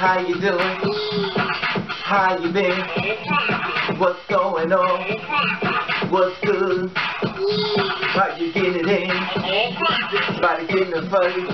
How you doing? How you been? What's going on? What's good? How you getting it in? Body getting the fuzzy.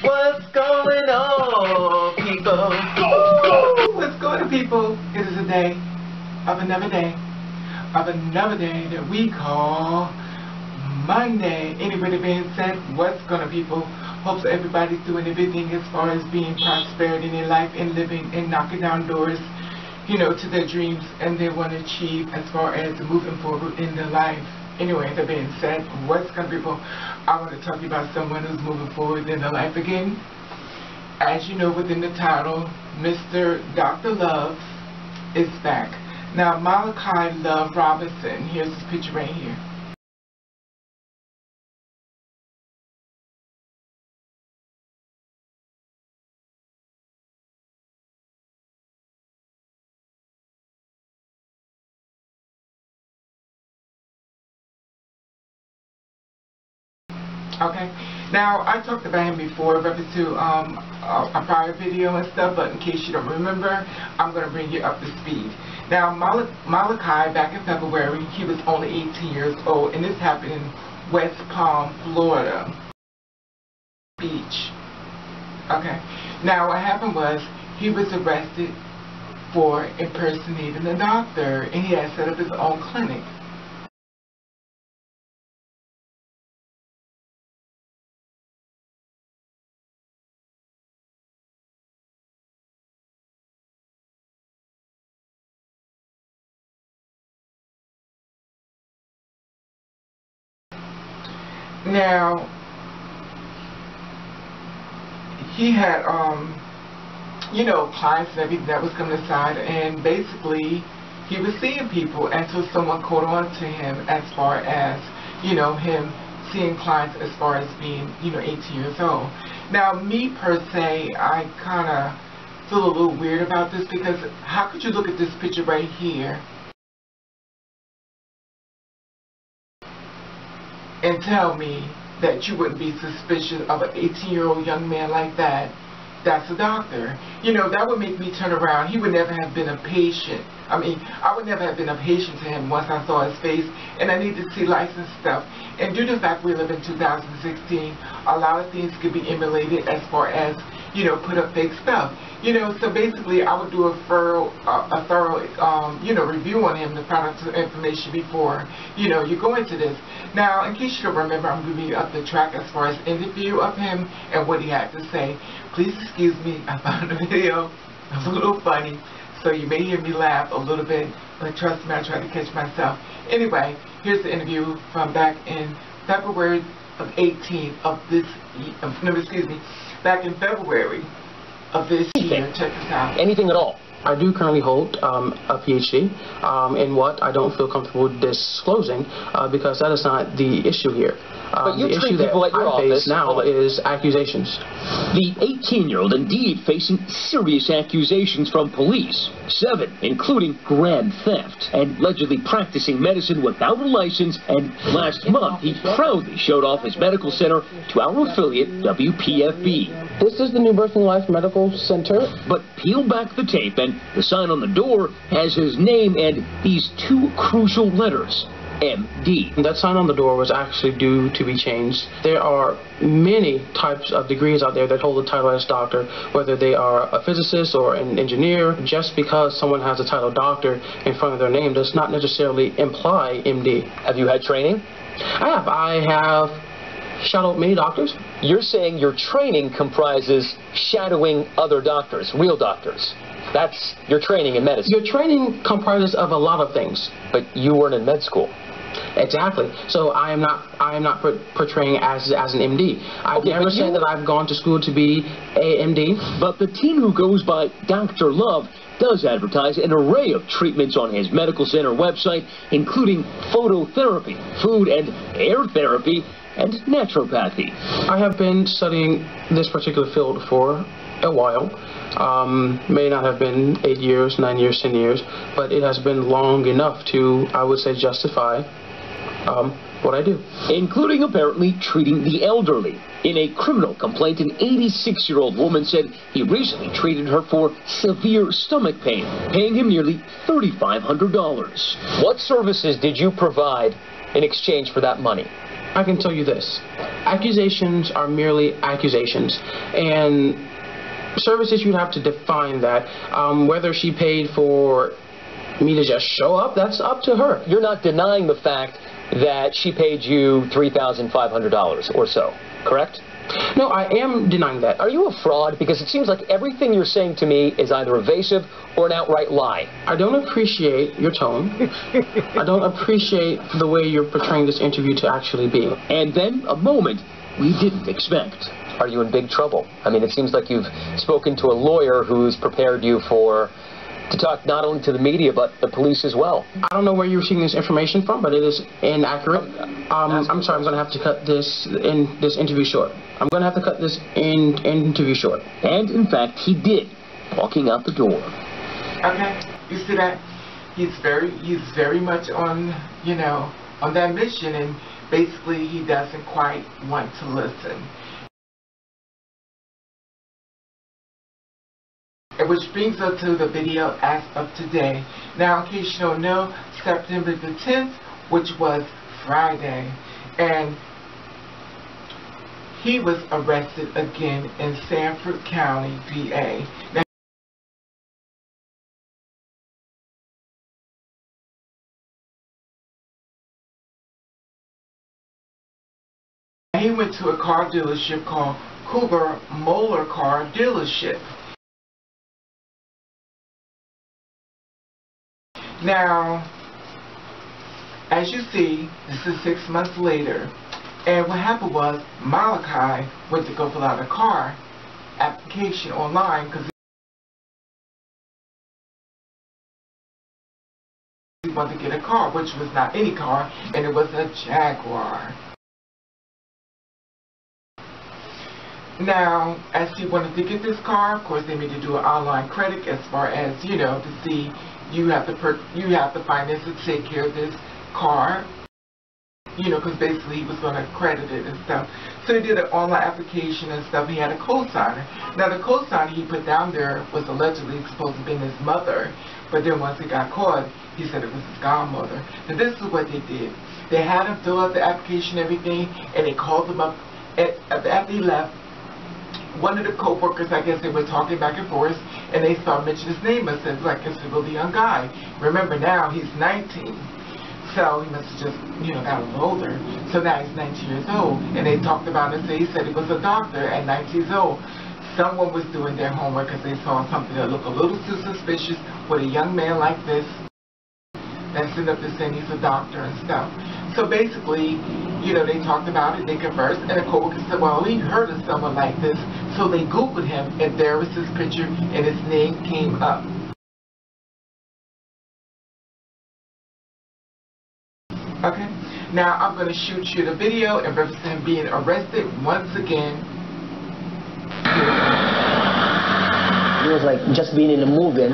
What's going on, people? What's going on, people? It is a day of another day that we call Monday. Anyway, that being said, what's going on, people? Hopes everybody's doing everything as far as being prosperity in their life and living and knocking down doors, you know, to their dreams and they want to achieve as far as moving forward in their life. Anyway, that being said, what's going on, people? I want to talk to you about someone who's moving forward in their life again. As you know, within the title, Mr. Dr. Love is back. Now, Malachi Love Robinson, here's his picture right here. Okay, now I talked about him before, reference to a prior video and stuff, but in case you don't remember, I'm going to bring you up to speed. Now, Malachi, back in February, he was only 18 years old, and this happened in West Palm, Florida Beach. Okay, now what happened was he was arrested for impersonating a doctor, and he had set up his own clinic. Now, he had, you know, clients and everything that was coming aside, and basically, he was seeing people until someone caught on to him as far as, you know, him seeing clients as far as being, you know, 18 years old. Now, me per se, I kind of feel a little weird about this because how could you look at this picture right here and tell me that you wouldn't be suspicious of an 18-year-old young man like that? That's a doctor. You know, that would make me turn around. He would never have been a patient. I mean, I would never have been a patient to him once I saw his face, and I need to see license stuff. And due to the fact we live in 2016, a lot of things could be emulated as far as, you know, put up fake stuff. You know, so basically I would do a thorough you know, review on him, the product information before, you know, you go into this. Now, in case you don't remember, I'm giving you up the track as far as interview of him and what he had to say. Please excuse me, I found the video. It was a little funny, so you may hear me laugh a little bit, but trust me, I try to catch myself. Anyway, here's the interview from back in February of 18 of this, no, excuse me, back in February of this year. Check this out. Anything at all. I do currently hold a PhD in what I don't feel comfortable disclosing because that is not the issue here. But you the treat issue people that at your I face office now is accusations. The 18-year-old indeed facing serious accusations from police, 7 including grand theft, and allegedly practicing medicine without a license, and last month he proudly showed off his medical center to our affiliate WPFB. This is the New Birth and Life Medical Center. But peel back the tape and the sign on the door has his name and these 2 crucial letters. MD. That sign on the door was actually due to be changed. There are many types of degrees out there that hold the title as doctor, whether they are a physicist or an engineer. Just because someone has the title doctor in front of their name does not necessarily imply MD. Have you had training? I have shadowed many doctors. You're saying your training comprises shadowing other doctors, real doctors. That's your training in medicine. Your training comprises of a lot of things. But you weren't in med school. Exactly. So I am not portraying as an MD. I've never said that I've gone to school to be a MD. But the teen who goes by Dr. Love does advertise an array of treatments on his medical center website, including phototherapy, food and air therapy, and naturopathy. I have been studying this particular field for a while. May not have been 8 years, 9 years, 10 years, but it has been long enough to, I would say, justify what I do. Including apparently treating the elderly. In a criminal complaint, an 86-year-old woman said he recently treated her for severe stomach pain, paying him nearly $3,500. What services did you provide in exchange for that money? I can tell you this. Accusations are merely accusations. And services, you'd have to define that. Whether she paid for me to just show up, that's up to her. You're not denying the fact that she paid you $3,500 or so, correct? No, I am denying that. Are you a fraud? Because it seems like everything you're saying to me is either evasive or an outright lie. I don't appreciate your tone. I don't appreciate the way you're portraying this interview to actually be. And then a moment we didn't expect. Are you in big trouble? I mean, it seems like you've spoken to a lawyer who's prepared you to talk not only to the media, but the police as well. I don't know where you're receiving this information from, but it is inaccurate. I'm sorry, I'm going to have to cut this interview short. I'm going to have to cut this interview short. And, in fact, he did, walking out the door. Okay, you see that? He's very much on, on that mission, and basically he doesn't quite want to listen. Which brings us to the video as of today. Now, in case you don't know, September the 10th, which was Friday, and he was arrested again in Stafford County, VA. Now, he went to a car dealership called Kargar Motors Car Dealership. Now, as you see, this is 6 months later, and what happened was Malachi went to go fill out a car application online because he wanted to get a car, which was not any car, and it was a Jaguar. Now, as he wanted to get this car, of course, they made to do an online credit as far as, to see you have to finance to take care of this car, because basically he was going to credit it and stuff. So he did an online application and stuff. He had a co-signer. Now, the co-signer he put down there was allegedly supposed to be his mother, but then once he got caught, he said it was his godmother. Now, this is what they did. They had him fill out the application and everything, and they called him up. After he left, one of the co-workers, I guess they were talking back and forth, and they started mentioning his name. I said, like, it's a really young guy. Remember, now he's 19. So he must have just, got a little older. So now he's 19 years old. And they talked about it, so he said he was a doctor at 19 years old. Someone was doing their homework because they saw something that looked a little too suspicious with a young man like this. That's ended up saying he's a doctor and stuff. So basically, they talked about it, they conversed, and a coworker said, well, we heard of someone like this. So they Googled him, and there was his picture, and his name came up. Okay, now I'm going to shoot you the video and represent him being arrested once again. It was like just being in a movie.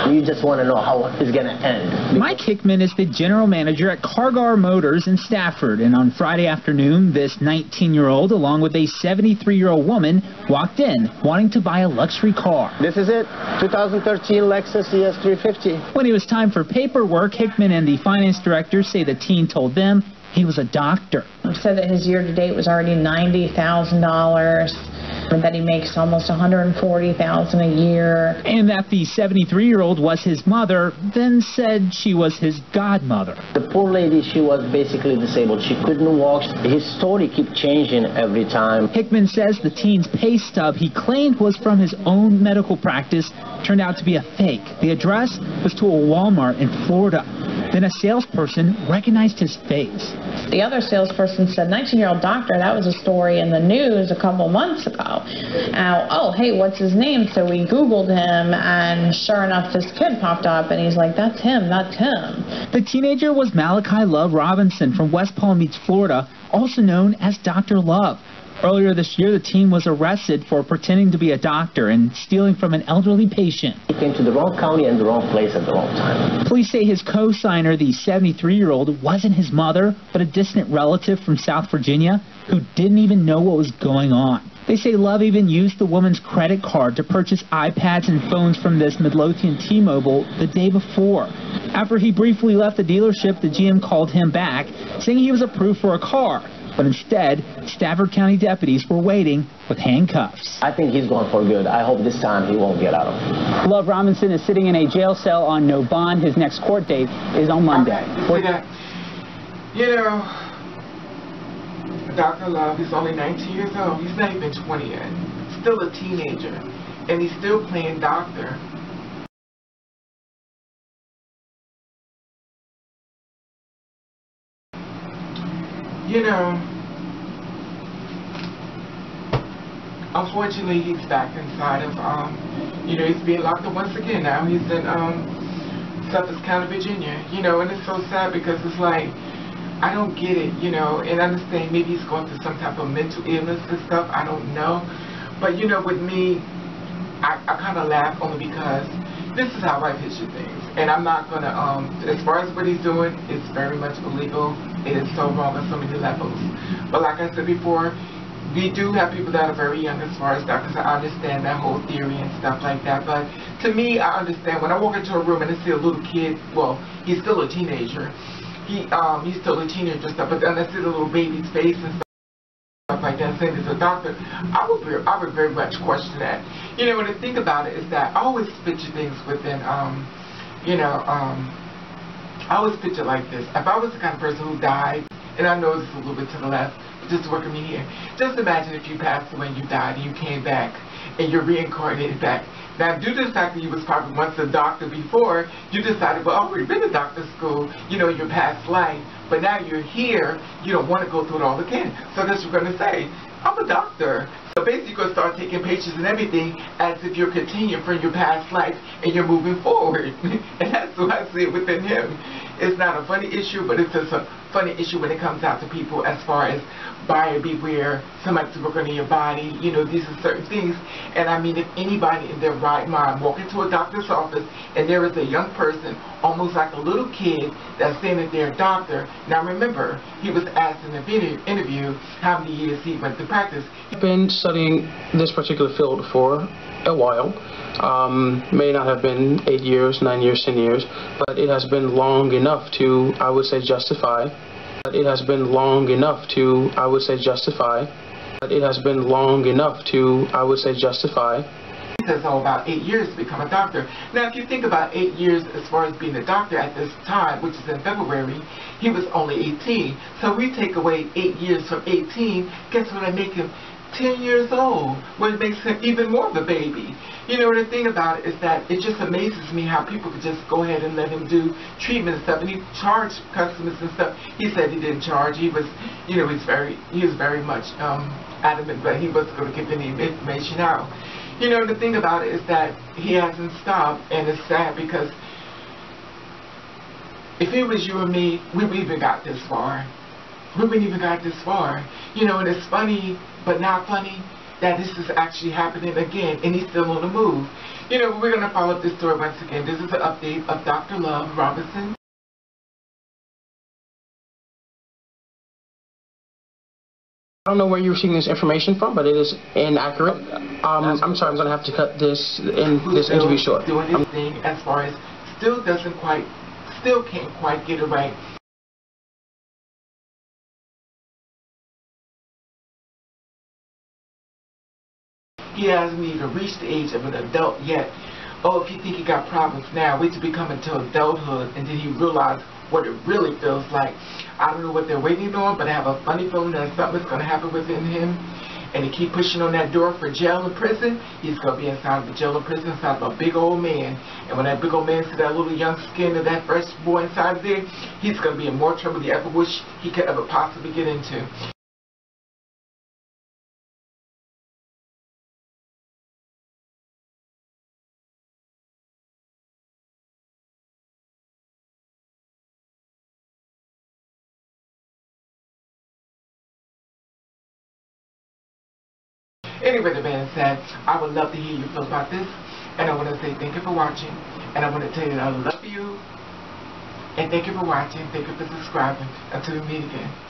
You just want to know how it's going to end. Mike Hickman is the general manager at Kargar Motors in Stafford, and on Friday afternoon, this 19-year-old, along with a 73-year-old woman, walked in wanting to buy a luxury car. This is it, 2013 Lexus ES350. When it was time for paperwork, Hickman and the finance director say the teen told them he was a doctor. He said that his year-to-date was already $90,000. That he makes almost $140,000 a year. And that the 73-year-old was his mother, then said she was his godmother. The poor lady, she was basically disabled. She couldn't walk. His story kept changing every time. Hickman says the teen's pay stub he claimed was from his own medical practice turned out to be a fake. The address was to a Walmart in Florida. Then a salesperson recognized his face. The other salesperson said, 19-year-old doctor, that was a story in the news a couple months ago. Oh, hey, what's his name? So we Googled him, and sure enough, this kid popped up, and he's like, that's him, that's him. The teenager was Malachi Love Robinson from West Palm Beach, Florida, also known as Dr. Love. Earlier this year, the teen was arrested for pretending to be a doctor and stealing from an elderly patient. He came to the wrong county and the wrong place at the wrong time. Police say his co-signer, the 73-year-old, wasn't his mother, but a distant relative from South Virginia who didn't even know what was going on. They say Love even used the woman's credit card to purchase iPads and phones from this Midlothian T-Mobile the day before. After he briefly left the dealership, the GM called him back, saying he was approved for a car. But instead, Stafford County deputies were waiting with handcuffs. I think he's going for good. I hope this time he won't get out of it. Love Robinson is sitting in a jail cell on no bond. His next court date is on Monday. You know, Dr. Love, he's only 19 years old. He's not even 20 yet. Still a teenager. And he's still playing doctor. You know, unfortunately, he's back inside of, you know, he's being locked up once again now. He's in Suffolk County, Virginia. You know, and it's so sad because it's like, I don't get it, you know, and I understand maybe he's going through some type of mental illness and stuff. I don't know. But, you know, with me, I kind of laugh only because this is how I picture things. And I'm not going to, as far as what he's doing, it's very much illegal. It is so wrong on so many levels. But like I said before, we do have people that are very young as far as doctors. I understand that whole theory and stuff like that. But to me, I understand when I walk into a room and I see a little kid, well, he's still a teenager. He's still a teenager and stuff, but then I see the little baby's face and stuff like that, saying he's a doctor, I would very much question that. You know, when I think about it is that I always picture things within, you know, I always picture like this. If I was the kind of person who died, and I know this is a little bit to the left, but just working me here, just imagine if you passed away and you died and you came back and you're reincarnated back. Now, due to the fact that you was probably once a doctor before, you decided, well, I've already been to doctor school, you know, in your past life, but now you're here, you don't want to go through it all again. So that's what you're going to say, I'm a doctor. So basically, you're going to start taking pictures and everything as if you're continuing from your past life and you're moving forward. And that's what I see within him. It's not a funny issue, but it's just a funny issue when it comes out to people as far as buyer beware, somebody's working in your body, you know, these are certain things. And I mean, if anybody in their right mind walk into a doctor's office and there is a young person, almost like a little kid, that's saying that they're a doctor. Now remember, he was asked in the interview how many years he went to practice. I've been studying this particular field for a while. May not have been 8 years, 9 years, 10 years, but it has been long enough to, I would say, justify. It has been long enough to, I would say, justify. It has been long enough to, I would say, justify. It says all about 8 years to become a doctor. Now, if you think about 8 years as far as being a doctor at this time, which is in February, he was only 18. So we take away 8 years from 18, guess what I make him? 10 years old, which makes him even more of a baby. You know, the thing about it is that it just amazes me how people could just go ahead and let him do treatment and stuff, and he charged customers and stuff. He said he didn't charge. He was, you know, he was very much adamant that he wasn't going to give any information out. You know, the thing about it is that he hasn't stopped, and it's sad because if it was you and me, we wouldn't even got this far. We wouldn't even got this far. You know, and it's funny, but not funny, that this is actually happening again, and he's still on the move. You know, we're going to follow up this story once again. This is an update of Dr. Love Robinson. I don't know where you're receiving this information from, but it is inaccurate. I'm sorry, I'm going to have to cut this interview short. Doing his thing as far as still can't quite get it right. He hasn't even reached the age of an adult yet. Oh, if you think he got problems now, wait till we come into adulthood and then he realized what it really feels like. I don't know what they're waiting on, but I have a funny feeling that something's going to happen within him. And they keep pushing on that door for jail and prison. He's going to be inside of the jail and prison, inside of a big old man. And when that big old man sees that little young skin of that fresh boy inside there, he's going to be in more trouble than he ever wish he could ever possibly get into. Anyway, the man said, I would love to hear your feel about this. And I want to say thank you for watching. And I want to tell you that I love you. And thank you for watching. Thank you for subscribing. Until we meet again.